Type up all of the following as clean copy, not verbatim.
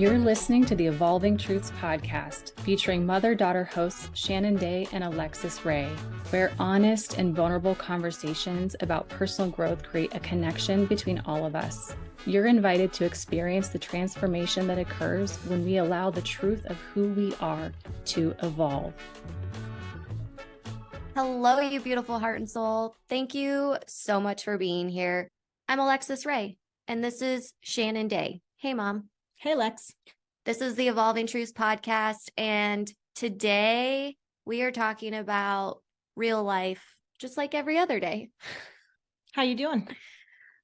You're listening to the Evolving Truths podcast, featuring mother-daughter hosts Shannon Day and Alexis Ray, where honest and vulnerable conversations about personal growth create a connection between all of us. You're invited to experience the transformation that occurs when we allow the truth of who we are to evolve. Hello, you beautiful heart and soul. Thank you so much for being here. I'm Alexis Ray, and this is Shannon Day. Hey, Mom. Hey, Lex. This is the Evolving Truths podcast, and today we are talking about real life, just like every other day. How you doing?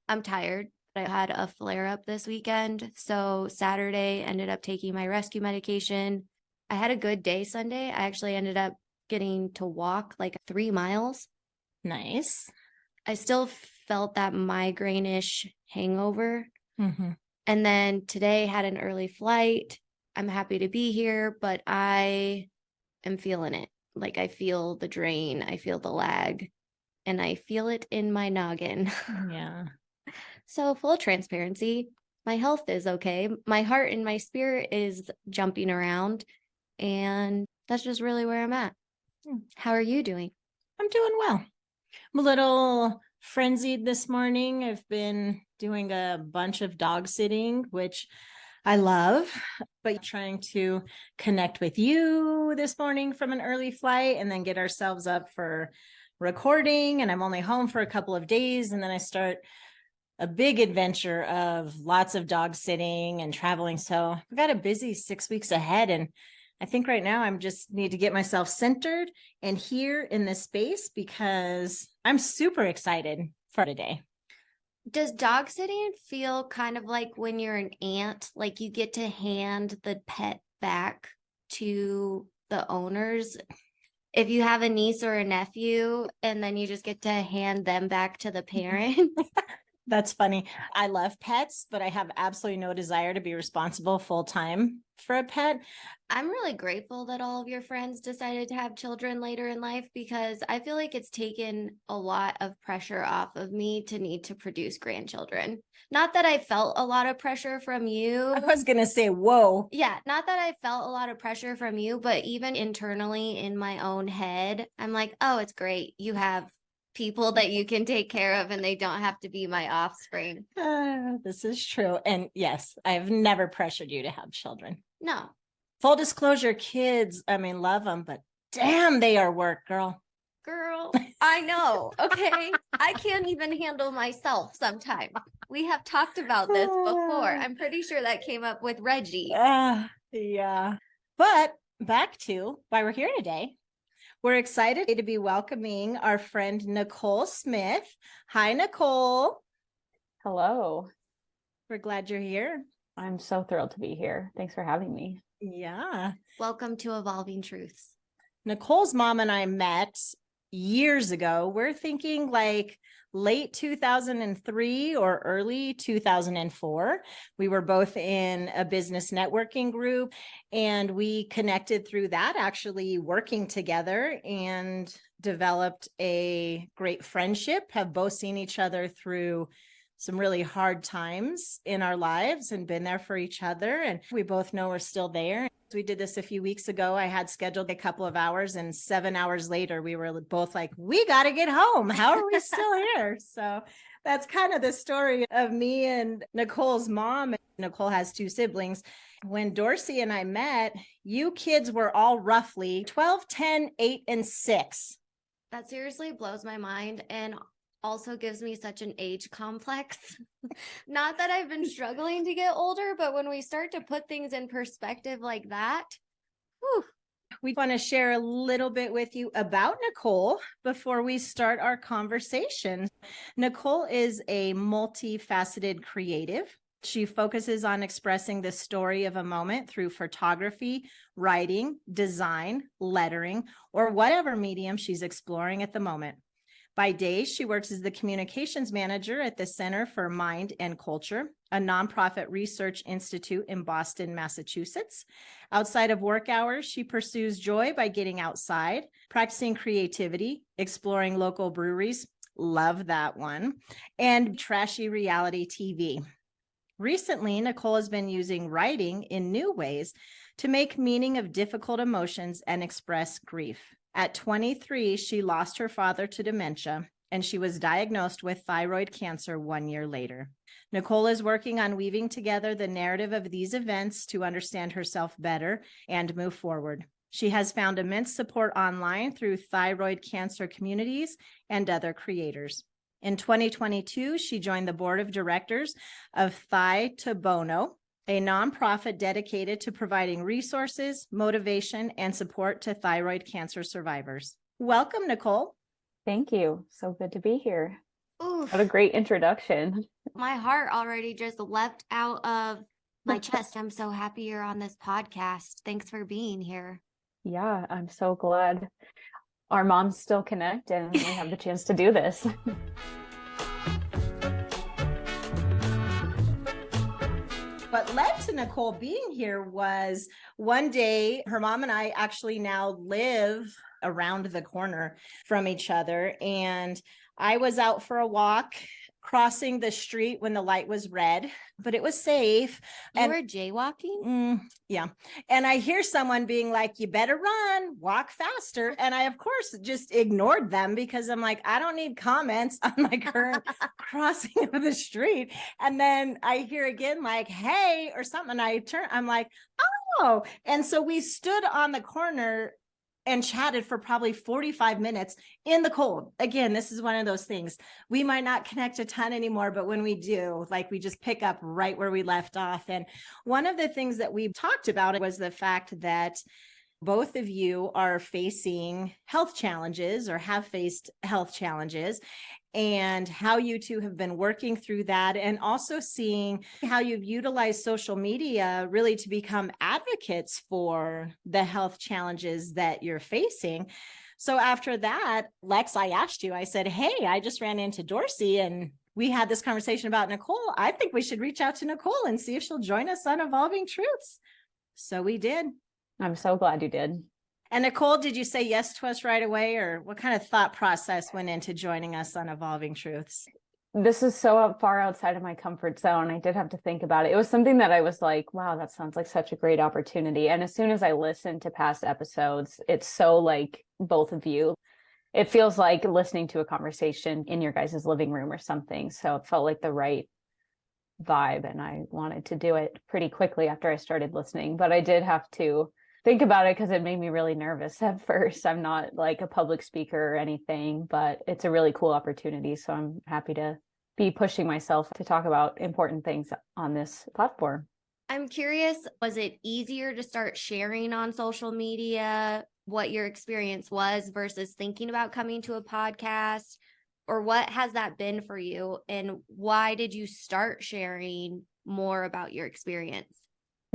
I'm tired. I had a flare-up this weekend, so Saturday ended up taking my rescue medication. I had a good day Sunday. I actually ended up getting to walk like 3 miles. Nice. I still felt that migraine-ish hangover. Mm-hmm. And then today had an early flight. I'm happy to be here, but I am feeling it. Like I feel the drain, I feel the lag, and I feel it in my noggin. Yeah. So full transparency, my health is okay. My heart and my spirit is jumping around, and that's just really where I'm at. How are you doing? I'm doing well. I'm a little frenzied this morning. I've been doing a bunch of dog sitting, which I love, but trying to connect with you this morning from an early flight and then get ourselves up for recording. And I'm only home for a couple of days. And then I start a big adventure of lots of dog sitting and traveling. So I've got a busy 6 weeks ahead. And I think right now I'm just need to get myself centered and here in this space because I'm super excited for today. Does dog sitting feel kind of like when you're an aunt, like you get to hand the pet back to the owners? If you have a niece or a nephew, and then you just get to hand them back to the parents? That's funny. I love pets, but I have absolutely no desire to be responsible full time for a pet. I'm really grateful that all of your friends decided to have children later in life because I feel like it's taken a lot of pressure off of me to need to produce grandchildren. Not that I felt a lot of pressure from you. I was going to say, whoa. Yeah, not that I felt a lot of pressure from you, but even internally in my own head, I'm like, oh, it's great. You have people that you can take care of and they don't have to be my offspring. This is true. And yes, I've never pressured you to have children. No. Full disclosure, kids, I mean, love them, but damn, they are work, girl. Girl, I know. Okay. I can't even handle myself sometimes. We have talked about this before. I'm pretty sure that came up with Reggie. Yeah. But back to why we're here today. We're excited to be welcoming our friend Nicole Smith. Hi, Nicole. Hello. We're glad you're here. I'm so thrilled to be here. Thanks for having me. Yeah. Welcome to Evolving Truths. Nicole's mom and I met years ago. We're thinking like late 2003 or early 2004. We were both in a business networking group and we connected through that, actually working together, and developed a great friendship, have both seen each other through some really hard times in our lives and been there for each other. And we both know we're still there. We did this a few weeks ago. I had scheduled a couple of hours and 7 hours later, we were both like, we got to get home. How are we still here? So that's kind of the story of me and Nicole's mom. Nicole has 2 siblings. When Dorsey and I met, you kids were all roughly 12, 10, 8, and 6. That seriously blows my mind and also gives me such an age complex. Not that I've been struggling to get older, but when we start to put things in perspective like that, whew. We want to share a little bit with you about Nicole before we start our conversation. Nicole is a multifaceted creative. She focuses on expressing the story of a moment through photography, writing, design, lettering, or whatever medium she's exploring at the moment. By day, she works as the communications manager at the Center for Mind and Culture, a nonprofit research institute in Boston, Massachusetts. Outside of work hours, she pursues joy by getting outside, practicing creativity, exploring local breweries, love that one, and trashy reality TV. Recently, Nicole has been using writing in new ways to make meaning of difficult emotions and express grief. At 23, she lost her father to dementia, and she was diagnosed with thyroid cancer 1 year later. Nicole is working on weaving together the narrative of these events to understand herself better and move forward. She has found immense support online through thyroid cancer communities and other creators. In 2022, she joined the board of directors of Thigh to Bono, a nonprofit dedicated to providing resources, motivation, and support to thyroid cancer survivors. Welcome, Nicole. Thank you. So good to be here. Oof, What a great introduction. my heart already just leapt out of my chest. I'm so happy you're on this podcast. Thanks for being here. Yeah, I'm so glad our moms still connect and we have the chance to do this. What led to Nicole being here was one day her mom and I actually now live around the corner from each other. And I was out for a walk, crossing the street when the light was red, but it was safe. You And were jaywalking? yeah. And I hear someone being like, you better run, walk faster. And I, of course, just ignored them because I'm like, I don't need comments on my current crossing of the street. And then I hear again, like, hey, or something. And I turn, I'm like, oh. And so we stood on the corner and chatted for probably 45 minutes in the cold. Again, this is one of those things. We might not connect a ton anymore, but when we do, like, we just pick up right where we left off. And one of the things that we talked about was the fact that both of you are facing health challenges or have faced health challenges, and how you two have been working through that, and also seeing how you've utilized social media really to become advocates for the health challenges that you're facing. So after that, Lex, I asked you, I said, hey, I just ran into Dorsey and we had this conversation about Nicole. I think we should reach out to Nicole and see if she'll join us on Evolving Truths. So we did. I'm so glad you did. And Nicole, did you say yes to us right away, or what kind of thought process went into joining us on Evolving Truths? This is so far outside of my comfort zone. I did have to think about it. It was something that I was like, wow, that sounds like such a great opportunity. And as soon as I listened to past episodes, it's so like both of you. It feels like listening to a conversation in your guys' living room or something. So it felt like the right vibe. And I wanted to do it pretty quickly after I started listening. But I did have to think about it because it made me really nervous at first. I'm not like a public speaker or anything, but it's a really cool opportunity. So I'm happy to be pushing myself to talk about important things on this platform. I'm curious, was it easier to start sharing on social media what your experience was versus thinking about coming to a podcast? Or what has that been for you? And why did you start sharing more about your experience?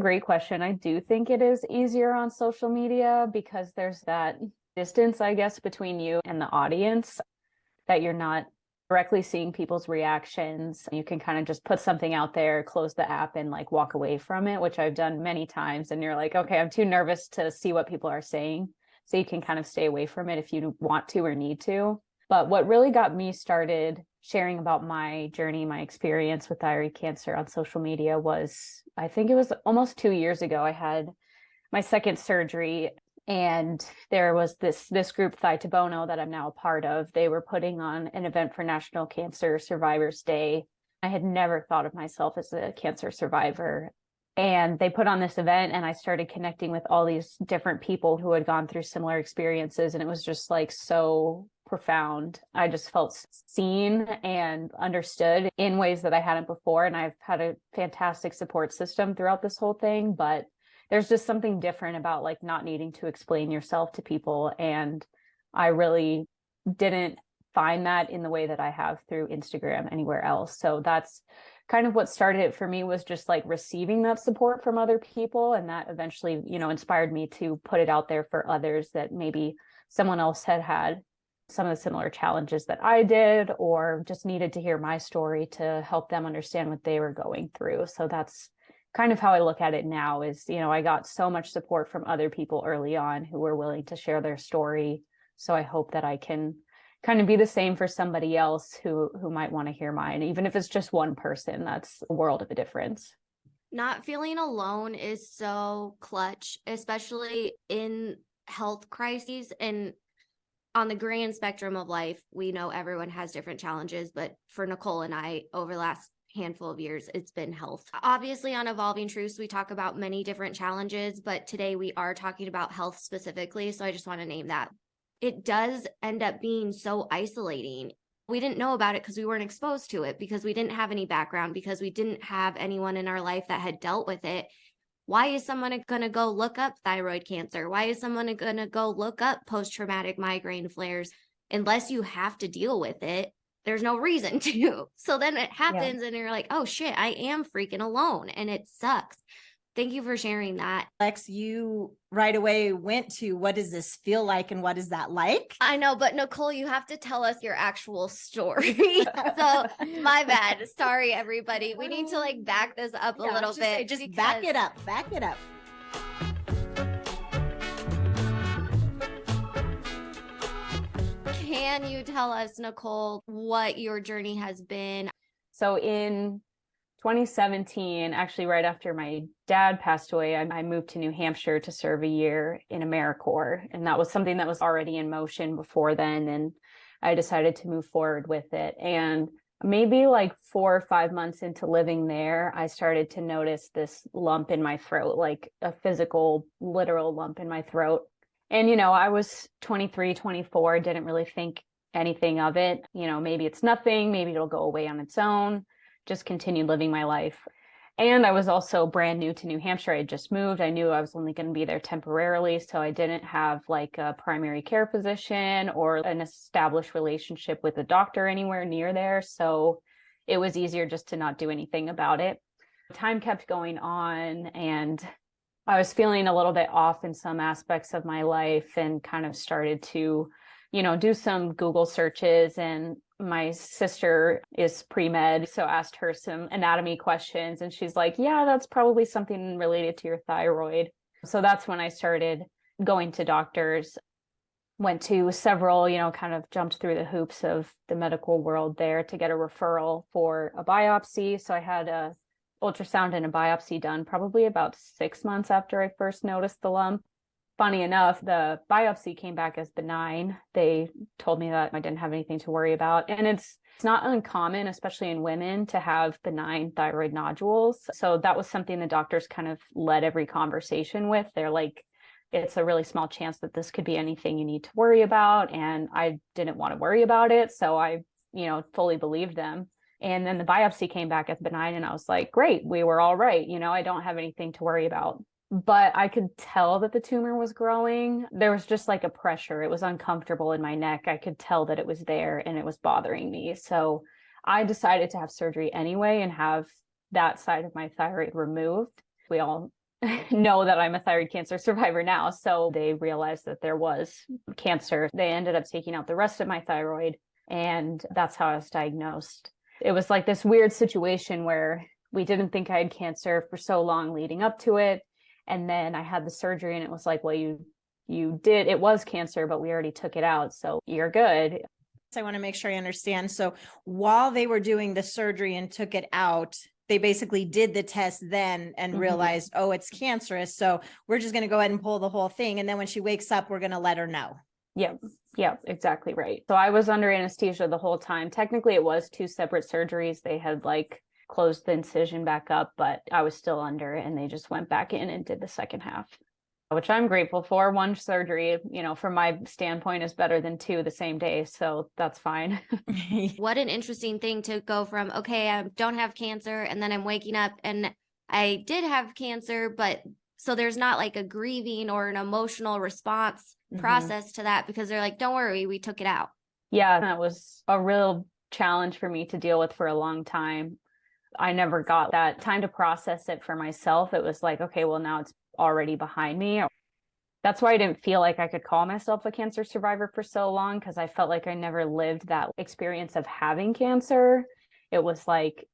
Great question. I do think it is easier on social media because there's that distance, I guess, between you and the audience, that you're not directly seeing people's reactions. You can kind of just put something out there, close the app, and like walk away from it, which I've done many times. And you're like, okay, I'm too nervous to see what people are saying. So you can kind of stay away from it if you want to or need to. But what really got me started sharing about my journey, my experience with thyroid cancer on social media was, I think it was almost 2 years ago. I had my second surgery, and there was this group, Thigh to Bono, that I'm now a part of. They were putting on an event for National Cancer Survivors Day. I had never thought of myself as a cancer survivor. And they put on this event, and I started connecting with all these different people who had gone through similar experiences. And it was just like so profound. I just felt seen and understood in ways that I hadn't before. And I've had a fantastic support system throughout this whole thing, but there's just something different about like not needing to explain yourself to people. And I really didn't find that in the way that I have through Instagram anywhere else. So that's kind of what started it for me, was just like receiving that support from other people. And that eventually, inspired me to put it out there for others, that maybe someone else had some of the similar challenges that I did, or just needed to hear my story to help them understand what they were going through. So that's kind of how I look at it now is, I got so much support from other people early on who were willing to share their story. So I hope that I can kind of be the same for somebody else who might want to hear mine. Even if it's just one person, that's a world of a difference. Not feeling alone is so clutch, especially in health crises. And on the grand spectrum of life, we know everyone has different challenges, but for Nicole and I, over the last handful of years, it's been health. Obviously, on Evolving Truths, we talk about many different challenges, but today we are talking about health specifically. So I just want to name that. It does end up being so isolating. We didn't know about it because we weren't exposed to it, because we didn't have any background, because we didn't have anyone in our life that had dealt with it. Why is someone going to go look up thyroid cancer? Why is someone going to go look up post-traumatic migraine flares? Unless you have to deal with it, there's no reason to. So then it happens and you're like, oh shit, I am freaking alone. And it sucks. Thank you for sharing that. Lex, you right away went to, what does this feel like and what is that like? I know, but Nicole, you have to tell us your actual story. So my bad. Sorry, everybody. We need to like back this up a little bit. Just back it up. Back it up. Can you tell us, Nicole, what your journey has been? So in 2017, actually right after my dad passed away, I moved to New Hampshire to serve a year in AmeriCorps. And that was something that was already in motion before then. And I decided to move forward with it. And maybe like 4 or 5 months into living there, I started to notice this lump in my throat, like a physical, literal lump in my throat. And, you know, I was 23, 24, didn't really think anything of it. You know, maybe it's nothing, maybe it'll go away on its own. Just continued living my life. And I was also brand new to New Hampshire. I had just moved. I knew I was only going to be there temporarily. So I didn't have like a primary care physician or an established relationship with a doctor anywhere near there. So it was easier just to not do anything about it. Time kept going on and I was feeling a little bit off in some aspects of my life and kind of started to, you know, do some Google searches. And my sister is pre-med, so asked her some anatomy questions. And she's like, yeah, that's probably something related to your thyroid. So that's when I started going to doctors, went to several, you know, kind of jumped through the hoops of the medical world there to get a referral for a biopsy. So I had a ultrasound and a biopsy done probably about 6 months after I first noticed the lump. Funny enough, the biopsy came back as benign. They told me that I didn't have anything to worry about. And it's not uncommon, especially in women, to have benign thyroid nodules. So that was something the doctors kind of led every conversation with. They're like, it's a really small chance that this could be anything you need to worry about. And I didn't want to worry about it. So I, you know, fully believed them. And then the biopsy came back as benign and I was like, great, we were all right. You know, I don't have anything to worry about. But I could tell that the tumor was growing. There was just like a pressure. It was uncomfortable in my neck. I could tell that it was there and it was bothering me. So I decided to have surgery anyway and have that side of my thyroid removed. We all know that I'm a thyroid cancer survivor now. So they realized that there was cancer. They ended up taking out the rest of my thyroid. And that's how I was diagnosed. It was like this weird situation where we didn't think I had cancer for so long leading up to it. And then I had the surgery and it was like, well, you did, it was cancer, but we already took it out. So you're good. So I want to make sure I understand. So while they were doing the surgery and took it out, they basically did the test then and realized, oh, it's cancerous. So we're just going to go ahead and pull the whole thing. And then when she wakes up, we're going to let her know. Yep, exactly right. So I was under anesthesia the whole time. Technically, it was 2 separate surgeries. They had like closed the incision back up, but I was still under and they just went back in and did the second half, which I'm grateful for. 1 surgery, you know, from my standpoint is better than 2 the same day. So that's fine. What an interesting thing to go from, okay, I don't have cancer. And then I'm waking up and I did have cancer, but so there's not like a grieving or an emotional response process to that because they're like, don't worry, we took it out. Yeah, that was a real challenge for me to deal with for a long time. I never got that time to process it for myself. It was like, okay, well, now it's already behind me. That's why I didn't feel like I could call myself a cancer survivor for so long, because I felt like I never lived that experience of having cancer. It was like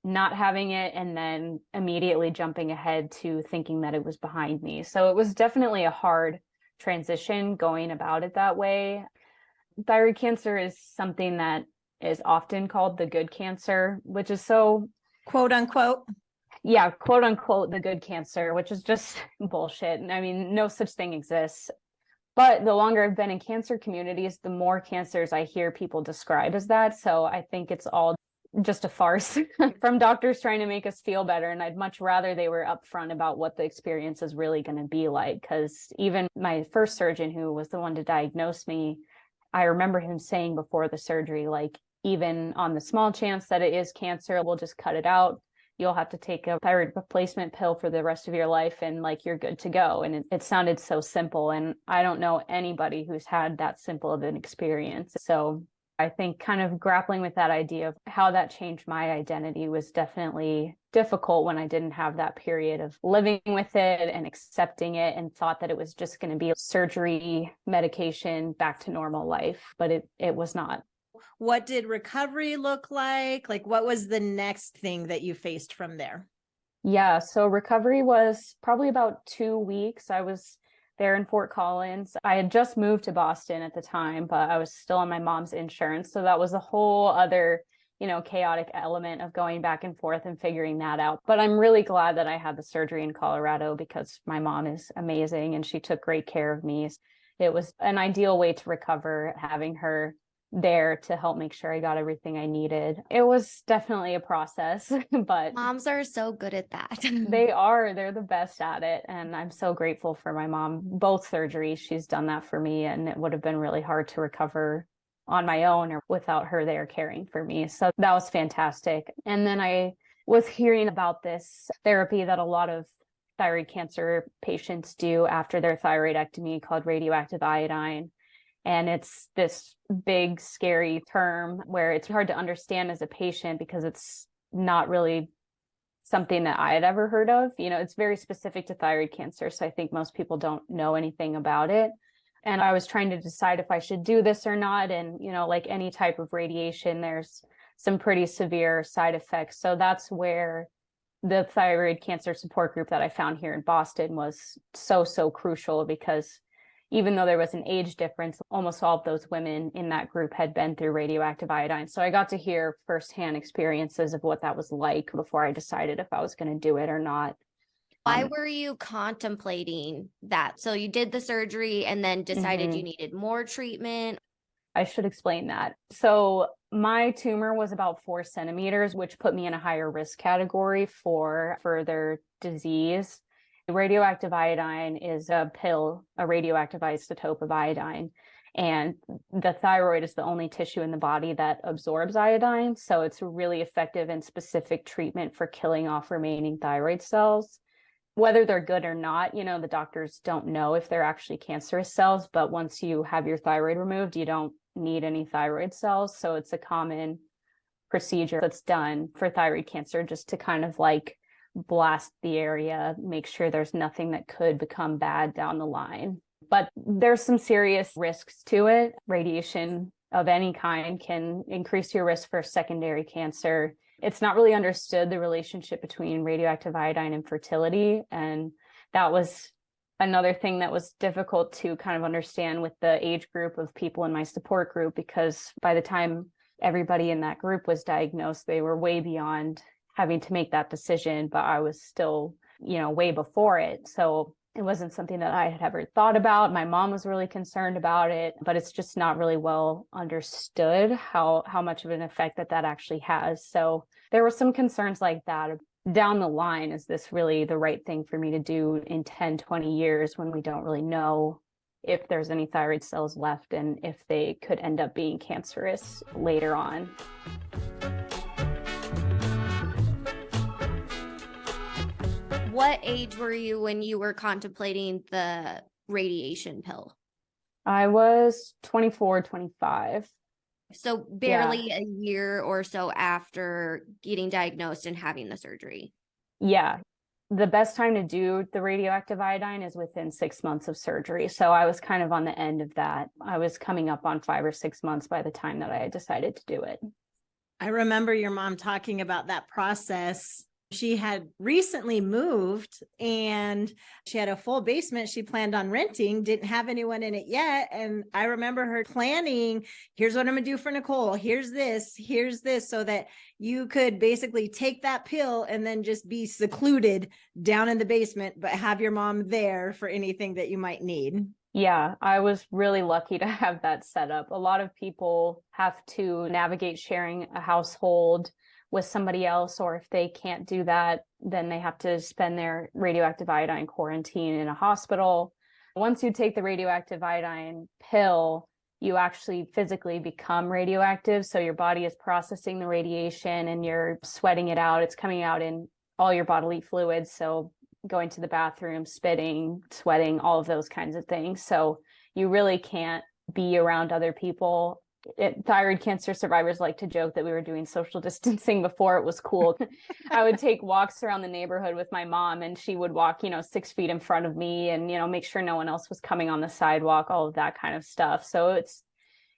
not having it and then immediately jumping ahead to thinking that it was behind me. So it was definitely a hard transition going about it that way. thyroid cancer is something that is often called the good cancer, which is so, quote unquote. yeah, quote unquote, the good cancer, which is just bullshit. I mean, no such thing exists. But the longer I've been in cancer communities, the more cancers I hear people describe as that. So I think it's all just a farce from doctors trying to make us feel better. And I'd much rather they were upfront about what the experience is really going to be like. Because even my first surgeon, who was the one to diagnose me, I remember him saying before the surgery, like, even on the small chance that it is cancer, we'll just cut it out. You'll have to take a thyroid replacement pill for the rest of your life and like you're good to go. And it sounded so simple. And I don't know anybody who's had that simple of an experience. So I think kind of grappling with that idea of how that changed my identity was definitely difficult when I didn't have that period of living with it and accepting it and thought that it was just going to be surgery, medication, back to normal life. But it was not. What did recovery look like? Like, what was the next thing that you faced from there? Yeah, so recovery was probably about 2 weeks. I was there in Fort Collins. I had just moved to Boston at the time, but I was still on my mom's insurance. So that was a whole other, chaotic element of going back and forth and figuring that out. But I'm really glad that I had the surgery in Colorado because my mom is amazing and she took great care of me. It was an ideal way to recover, having her there to help make sure I got everything I needed. It was definitely a process, but Moms are so good at that. they're the best at it. And I'm so grateful for my mom. Both surgeries, she's done that for me. And it would have been really hard to recover on my own or without her there caring for me. So that was fantastic. And then I was hearing about this therapy that a lot of thyroid cancer patients do after their thyroidectomy called radioactive iodine. And it's this big, scary term where it's hard to understand as a patient because it's not really something that I had ever heard of. It's very specific to thyroid cancer. So I think most people don't know anything about it. And I was trying to decide if I should do this or not. And, like any type of radiation, there's some pretty severe side effects. So that's where the thyroid cancer support group that I found here in Boston was so crucial, because even though there was an age difference, almost all of those women in that group had been through radioactive iodine. So I got to hear firsthand experiences of what that was like before I decided if I was going to do it or not. Why were you contemplating that? So you did the surgery and then decided you needed more treatment. I should explain that. So my tumor was about 4 centimeters, which put me in a higher risk category for further disease. Radioactive iodine is a pill, a radioactive isotope of iodine. And the thyroid is the only tissue in the body that absorbs iodine. So it's a really effective and specific treatment for killing off remaining thyroid cells. Whether they're good or not, the doctors don't know if they're actually cancerous cells. But once you have your thyroid removed, you don't need any thyroid cells. So it's a common procedure that's done for thyroid cancer, just to kind of like blast the area, make sure there's nothing that could become bad down the line. But there's some serious risks to it. Radiation of any kind can increase your risk for secondary cancer. It's not really understood, the relationship between radioactive iodine and fertility. And that was another thing that was difficult to kind of understand with the age group of people in my support group, because by the time everybody in that group was diagnosed, they were way beyond having to make that decision, but I was still, way before it. So it wasn't something that I had ever thought about. My mom was really concerned about it, but it's just not really well understood how much of an effect that actually has. So there were some concerns like that down the line. Is this really the right thing for me to do in 10, 20 years when we don't really know if there's any thyroid cells left and if they could end up being cancerous later on? What age were you when you were contemplating the radiation pill? I was 24, 25. So barely a year or so after getting diagnosed and having the surgery. Yeah. The best time to do the radioactive iodine is within 6 months of surgery. So I was kind of on the end of that. I was coming up on 5 or 6 months by the time that I had decided to do it. I remember your mom talking about that process She had recently moved and she had a full basement she planned on renting, didn't have anyone in it yet. And I remember her planning, here's what I'm going to do for Nicole. Here's this, so that you could basically take that pill and then just be secluded down in the basement, but have your mom there for anything that you might need. Yeah, I was really lucky to have that set up. A lot of people have to navigate sharing a household with somebody else, or if they can't do that, then they have to spend their radioactive iodine quarantine in a hospital. Once you take the radioactive iodine pill, you actually physically become radioactive. So your body is processing the radiation and you're sweating it out. It's coming out in all your bodily fluids. So going to the bathroom, spitting, sweating, all of those kinds of things. So you really can't be around other people. Thyroid cancer survivors like to joke that we were doing social distancing before it was cool. I would take walks around the neighborhood with my mom and she would walk, 6 feet in front of me and, make sure no one else was coming on the sidewalk, all of that kind of stuff. So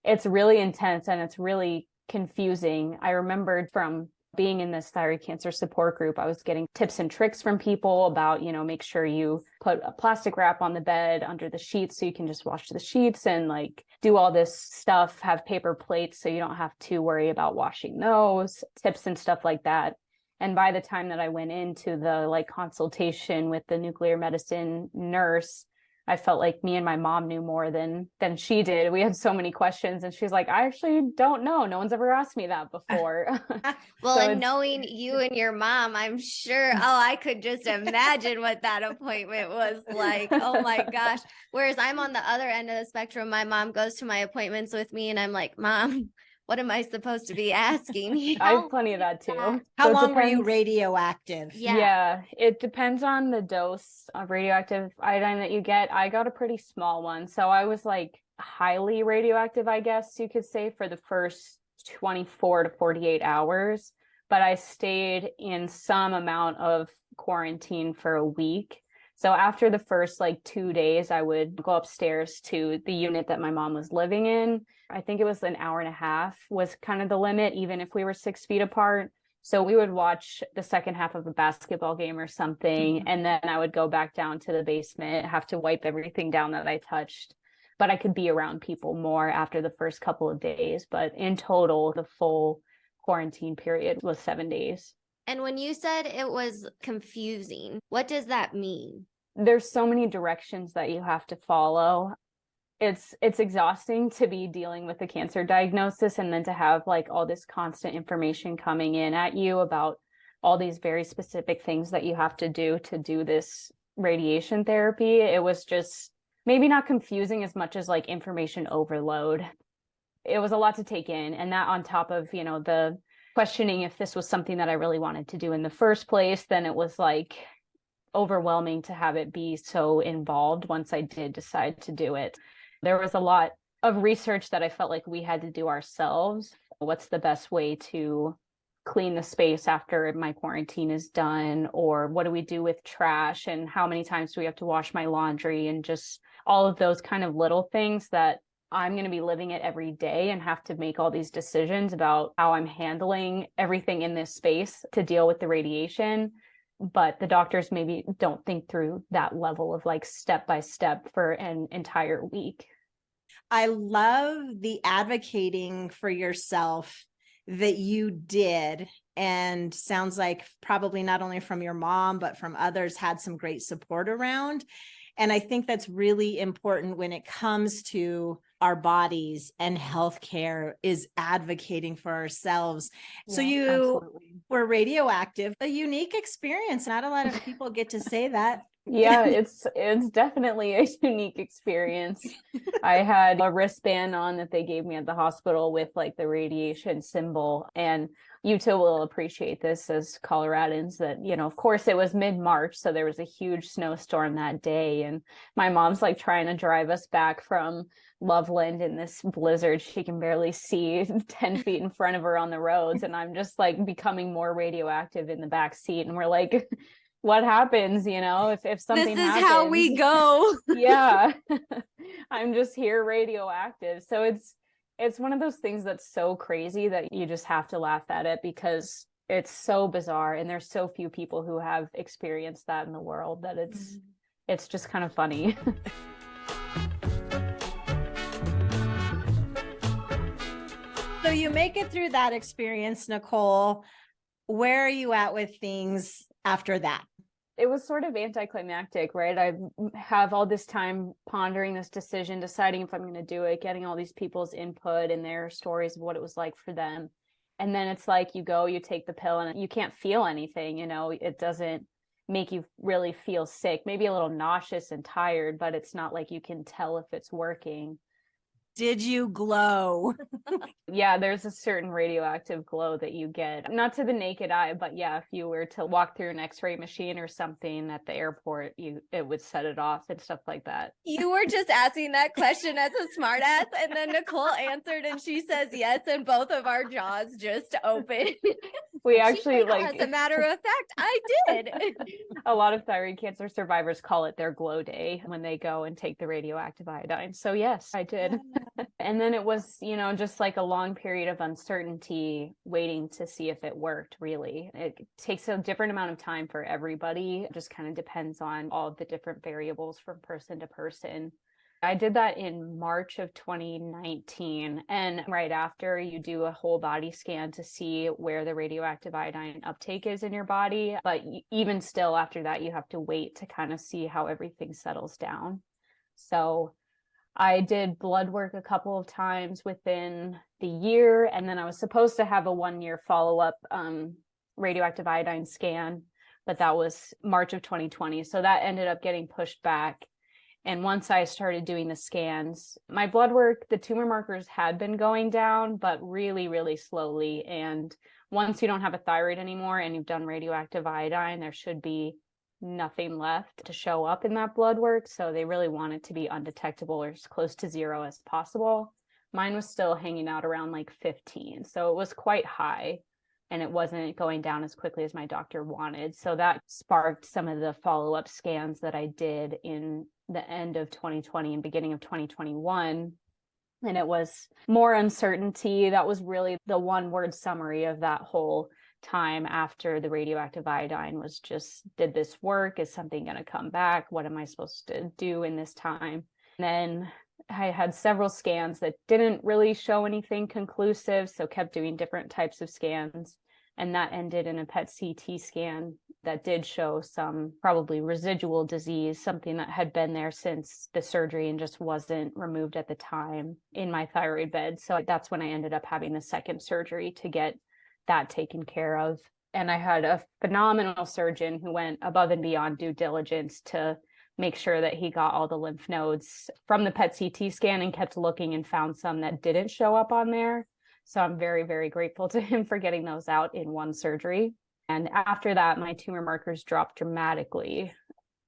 it's really intense and it's really confusing. I remembered from being in this thyroid cancer support group, I was getting tips and tricks from people about, make sure you put a plastic wrap on the bed under the sheets so you can just wash the sheets and like do all this stuff, have paper plates so you don't have to worry about washing those, tips and stuff like that. And by the time that I went into the consultation with the nuclear medicine nurse, I felt like me and my mom knew more than she did. We had so many questions and she's like, I actually don't know. No one's ever asked me that before. Well, so and knowing you and your mom, I'm sure, I could just imagine what that appointment was like. Oh my gosh. Whereas I'm on the other end of the spectrum, my mom goes to my appointments with me and I'm like, Mom, what am I supposed to be asking? I have plenty of that too. How long were you radioactive? Yeah, it depends on the dose of radioactive iodine that you get. I got a pretty small one. So I was highly radioactive, I guess you could say, for the first 24 to 48 hours. But I stayed in some amount of quarantine for a week. So after the first 2 days, I would go upstairs to the unit that my mom was living in. I think it was an hour and a half was kind of the limit, even if we were 6 feet apart. So we would watch the second half of a basketball game or something. And then I would go back down to the basement, have to wipe everything down that I touched. But I could be around people more after the first couple of days. But in total, the full quarantine period was 7 days. And when you said it was confusing, what does that mean? There's so many directions that you have to follow. It's exhausting to be dealing with a cancer diagnosis and then to have all this constant information coming in at you about all these very specific things that you have to do this radiation therapy. It was just maybe not confusing as much as information overload. It was a lot to take in. And that on top of, the questioning if this was something that I really wanted to do in the first place, then it was overwhelming to have it be so involved once I did decide to do it. There was a lot of research that I felt like we had to do ourselves. What's the best way to clean the space after my quarantine is done? Or what do we do with trash? And how many times do we have to wash my laundry? And just all of those kind of little things that I'm going to be living it every day and have to make all these decisions about how I'm handling everything in this space to deal with the radiation. But the doctors maybe don't think through that level of step by step for an entire week. I love the advocating for yourself that you did, and sounds like probably not only from your mom, but from others had some great support around. And I think that's really important when it comes to our bodies and healthcare, is advocating for ourselves. Yeah, so you absolutely were radioactive, a unique experience. Not a lot of people get to say that. Yeah, it's definitely a unique experience. I had a wristband on that they gave me at the hospital with the radiation symbol. And you two will appreciate this as Coloradans that, of course it was mid-March, so there was a huge snowstorm that day. And my mom's trying to drive us back from Loveland in this blizzard. She can barely see 10 feet in front of her on the roads. And I'm just becoming more radioactive in the back seat. And we're what happens, if something happens. This is how we go. Yeah. I'm just here radioactive. So it's one of those things that's so crazy that you just have to laugh at it, because It's so bizarre. And there's so few people who have experienced that in the world that it's just kind of funny. So you make it through that experience, Nicole. Where are you at with things after that? It was sort of anticlimactic, right? I have all this time pondering this decision, deciding if I'm going to do it, getting all these people's input and their stories of what it was like for them. And then it's like you go, you take the pill and you can't feel anything, it doesn't make you really feel sick, maybe a little nauseous and tired, but it's not like you can tell if it's working. Did you glow? Yeah, there's a certain radioactive glow that you get, not to the naked eye, but yeah, if you were to walk through an X-ray machine or something at the airport, it would set it off and stuff like that. You were just asking that question as a smartass, and then Nicole answered and she says yes, and both of our jaws just opened. We actually as a matter of fact, I did. A lot of thyroid cancer survivors call it their glow day when they go and take the radioactive iodine. So yes, I did. And then it was, just like a long period of uncertainty waiting to see if it worked, really. It takes a different amount of time for everybody. It just kind of depends on all of the different variables from person to person. I did that in March of 2019. And right after, you do a whole body scan to see where the radioactive iodine uptake is in your body. But even still, after that, you have to wait to kind of see how everything settles down. So I did blood work a couple of times within the year. And then I was supposed to have a 1-year follow-up radioactive iodine scan, but that was March of 2020. So that ended up getting pushed back. And once I started doing the scans, my blood work, the tumor markers had been going down, but really, really slowly. And once you don't have a thyroid anymore and you've done radioactive iodine, there should be nothing left to show up in that blood work. So they really want it to be undetectable or as close to zero as possible. Mine was still hanging out around like 15. So it was quite high. And it wasn't going down as quickly as my doctor wanted. So that sparked some of the follow-up scans that I did in the end of 2020 and beginning of 2021. And it was more uncertainty. That was really the one-word summary of that whole time after the radioactive iodine was just, did this work? Is something going to come back? What am I supposed to do in this time? And then I had several scans that didn't really show anything conclusive, so kept doing different types of scans. And that ended in a PET CT scan that did show some probably residual disease, something that had been there since the surgery and just wasn't removed at the time in my thyroid bed. So that's when I ended up having the second surgery to get that taken care of. And I had a phenomenal surgeon who went above and beyond due diligence to make sure that he got all the lymph nodes from the PET CT scan and kept looking and found some that didn't show up on there. So I'm very, very grateful to him for getting those out in one surgery. And after that, my tumor markers dropped dramatically.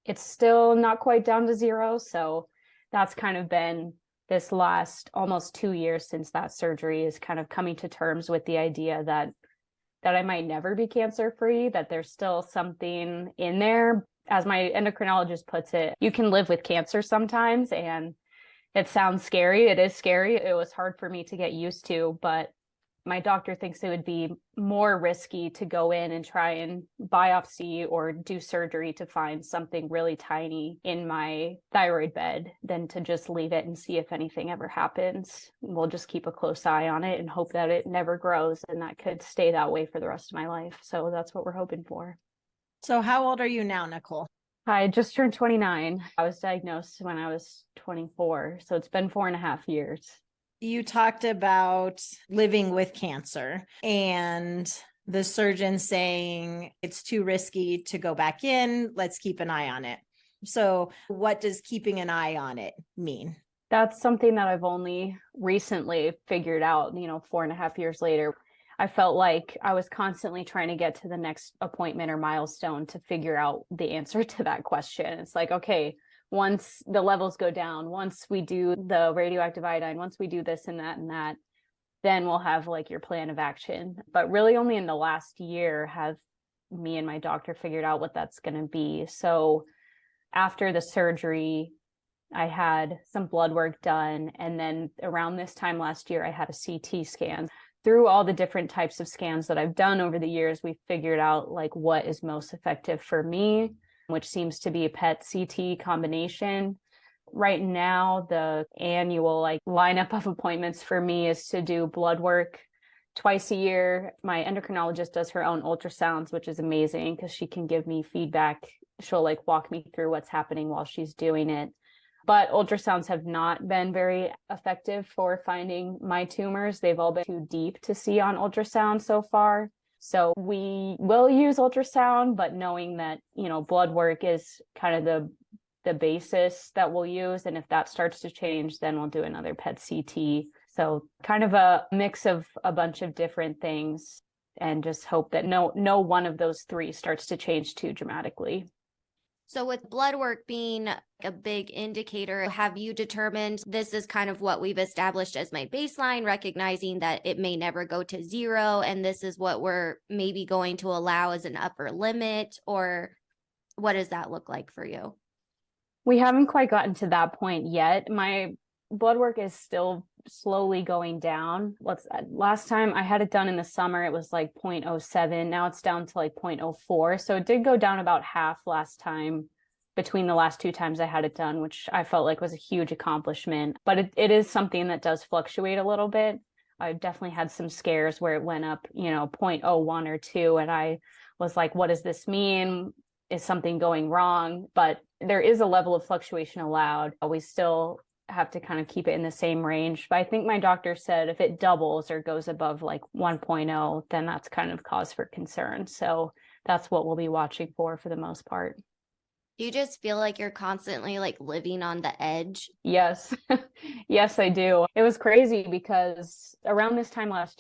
It's still not quite down to zero. So that's kind of been this last almost 2 years since that surgery, is kind of coming to terms with the idea that I might never be cancer free, that there's still something in there. As my endocrinologist puts it, you can live with cancer sometimes, and it sounds scary. It is scary. It was hard for me to get used to, but my doctor thinks it would be more risky to go in and try and biopsy or do surgery to find something really tiny in my thyroid bed than to just leave it and see if anything ever happens. We'll just keep a close eye on it and hope that it never grows, and that could stay that way for the rest of my life. So that's what we're hoping for. So how old are you now, Nicole? I just turned 29. I was diagnosed when I was 24. So it's been 4.5 years. You talked about living with cancer and the surgeon saying it's too risky to go back in. Let's keep an eye on it. So what does keeping an eye on it mean? That's something that I've only recently figured out, 4.5 years later. I felt like I was constantly trying to get to the next appointment or milestone to figure out the answer to that question. It's like, okay, once the levels go down, once we do the radioactive iodine, once we do this and that, then we'll have like your plan of action. But really only in the last year have me and my doctor figured out what that's going to be. So after the surgery, I had some blood work done. And then around this time last year, I had a CT scan. through all the different types of scans that I've done over the years, we figured out like what is most effective for me, which seems to be a PET CT combination. Right now, the annual like lineup of appointments for me is to do blood work twice a year. My endocrinologist does her own ultrasounds, which is amazing because she can give me feedback. She'll like walk me through what's happening while she's doing it. But ultrasounds have not been very effective for finding my tumors. They've all been too deep to see on ultrasound so far. So we will use ultrasound, but knowing that, blood work is kind of the basis that we'll use. And if that starts to change, then we'll do another PET CT. So kind of a mix of a bunch of different things, and just hope that no one of those three starts to change too dramatically. So with blood work being a big indicator, have you determined this is kind of what we've established as my baseline, recognizing that it may never go to zero, and this is what we're maybe going to allow as an upper limit? Or what does that look like for you? We haven't quite gotten to that point yet. My blood work is still slowly going down. Last time I had it done in the summer, it was like 0.07. Now it's down to like 0.04. So it did go down about half last time between the last two times I had it done, which I felt like was a huge accomplishment. But it is something that does fluctuate a little bit. I've definitely had some scares where it went up, 0.01 or 2. And I was like, what does this mean? Is something going wrong? But there is a level of fluctuation allowed. We still have to kind of keep it in the same range. But I think my doctor said if it doubles or goes above like 1.0, then that's kind of cause for concern. So that's what we'll be watching for the most part. Do you just feel like you're constantly like living on the edge? Yes. Yes, I do. It was crazy because around this time last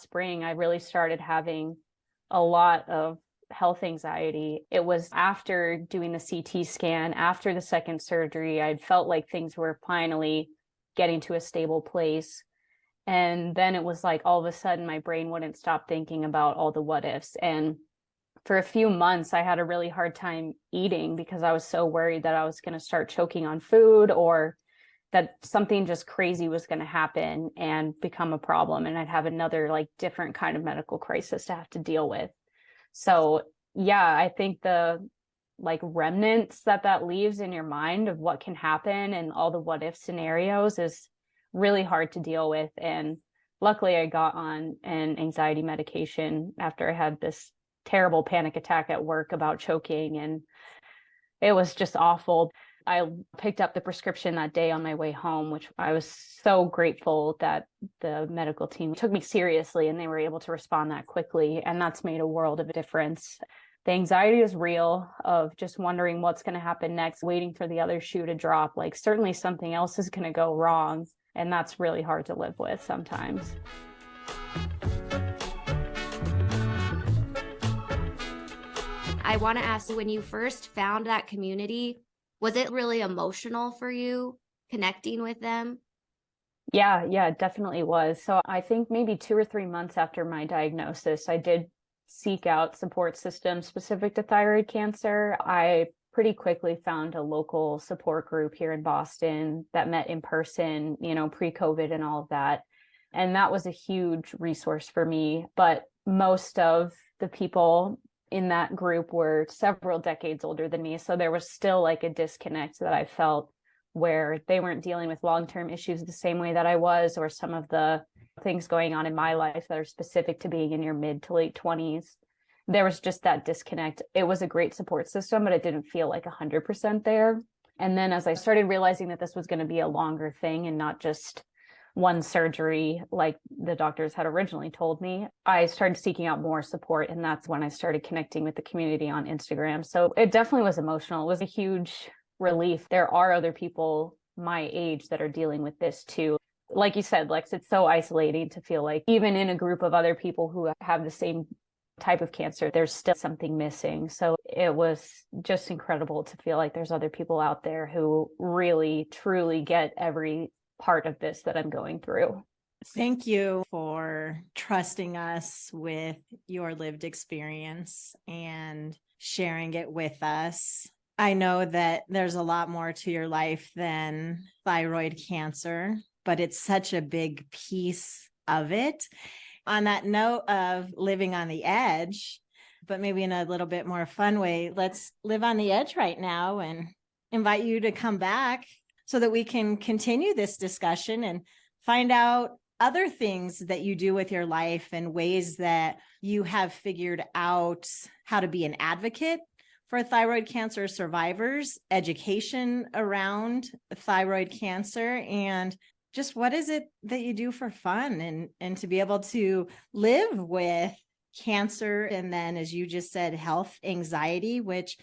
spring, I really started having a lot of health anxiety. It was after doing the CT scan, after the second surgery, I felt like things were finally getting to a stable place. And then it was like all of a sudden my brain wouldn't stop thinking about all the what ifs. And for a few months, I had a really hard time eating because I was so worried that I was going to start choking on food, or that something just crazy was going to happen and become a problem. And I'd have another like different kind of medical crisis to have to deal with. So yeah, I think the like remnants that leaves in your mind of what can happen and all the what if scenarios is really hard to deal with. And luckily I got on an anxiety medication after I had this terrible panic attack at work about choking, and it was just awful. I picked up the prescription that day on my way home, which I was so grateful that the medical team took me seriously and they were able to respond that quickly. And that's made a world of a difference. The anxiety is real, of just wondering what's going to happen next, waiting for the other shoe to drop. Like certainly something else is going to go wrong. And that's really hard to live with sometimes. I want to ask, when you first found that community, was it really emotional for you connecting with them? Yeah, it definitely was. So I think maybe 2 or 3 months after my diagnosis, I did seek out support systems specific to thyroid cancer. I pretty quickly found a local support group here in Boston that met in person, pre-COVID and all of that. And that was a huge resource for me. But most of the people in that group were several decades older than me. So there was still like a disconnect that I felt, where they weren't dealing with long-term issues the same way that I was, or some of the things going on in my life that are specific to being in your mid to late 20s. There was just that disconnect. It was a great support system, but it didn't feel like 100% there. And then as I started realizing that this was going to be a longer thing and not just one surgery like the doctors had originally told me, I started seeking out more support. And that's when I started connecting with the community on Instagram. So it definitely was emotional. It was a huge relief. There are other people my age that are dealing with this too. Like you said, Lex, it's so isolating to feel like even in a group of other people who have the same type of cancer, there's still something missing. So it was just incredible to feel like there's other people out there who really, truly get every part of this that I'm going through. Thank you for trusting us with your lived experience and sharing it with us. I know that there's a lot more to your life than thyroid cancer, but it's such a big piece of it. on that note of living on the edge, but maybe in a little bit more fun way, let's live on the edge right now and invite you to come back so that we can continue this discussion and find out other things that you do with your life and ways that you have figured out how to be an advocate for thyroid cancer survivors, education around thyroid cancer, and just what is it that you do for fun and to be able to live with cancer. And then, as you just said, health anxiety, which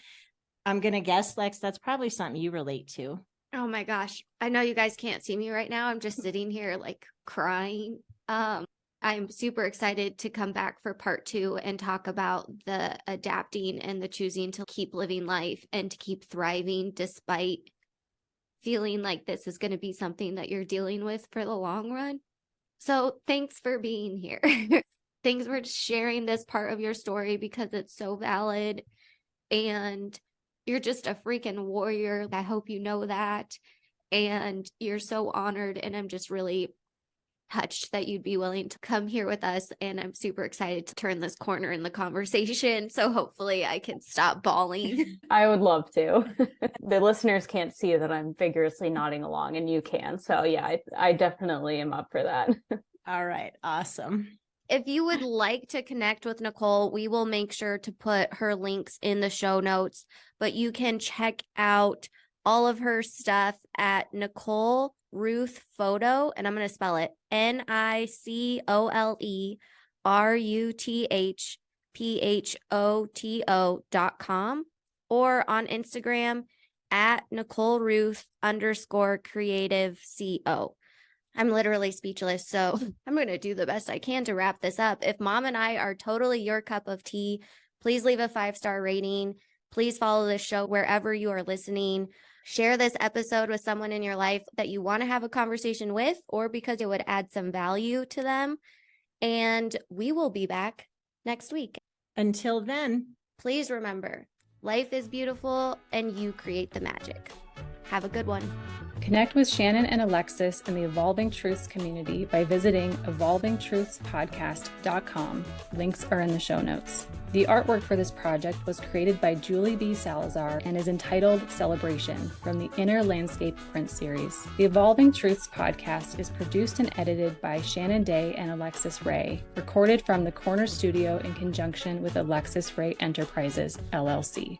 I'm going to guess, Lex, that's probably something you relate to. Oh my gosh. I know you guys can't see me right now. I'm just sitting here like crying. I'm super excited to come back for part 2 and talk about the adapting and the choosing to keep living life and to keep thriving despite feeling like this is going to be something that you're dealing with for the long run. So thanks for being here. Thanks for sharing this part of your story because it's so valid. And you're just a freaking warrior. I hope you know that. And you're so honored. And I'm just really touched that you'd be willing to come here with us. And I'm super excited to turn this corner in the conversation. So hopefully I can stop bawling. I would love to. The listeners can't see that I'm vigorously nodding along, and you can. So yeah, I definitely am up for that. All right. Awesome. If you would like to connect with Nicole, we will make sure to put her links in the show notes, but you can check out all of her stuff at Nicole Ruth Photo, and I'm going to spell it NicoleRuthPhoto.com, or on Instagram at Nicole Ruth _creative CO. I'm literally speechless, so I'm going to do the best I can to wrap this up. If Mom and I are totally your cup of tea, please leave a 5-star rating. Please follow this show wherever you are listening. Share this episode with someone in your life that you want to have a conversation with, or because it would add some value to them. And we will be back next week. Until then, please remember, life is beautiful and you create the magic. Have a good one. Connect with Shannon and Alexis in the Evolving Truths community by visiting evolvingtruthspodcast.com. Links are in the show notes. The artwork for this project was created by Julie B. Salazar and is entitled Celebration from the Inner Landscape print series. The Evolving Truths podcast is produced and edited by Shannon Day and Alexis Ray, recorded from the Corner Studio in conjunction with Alexis Ray Enterprises, LLC.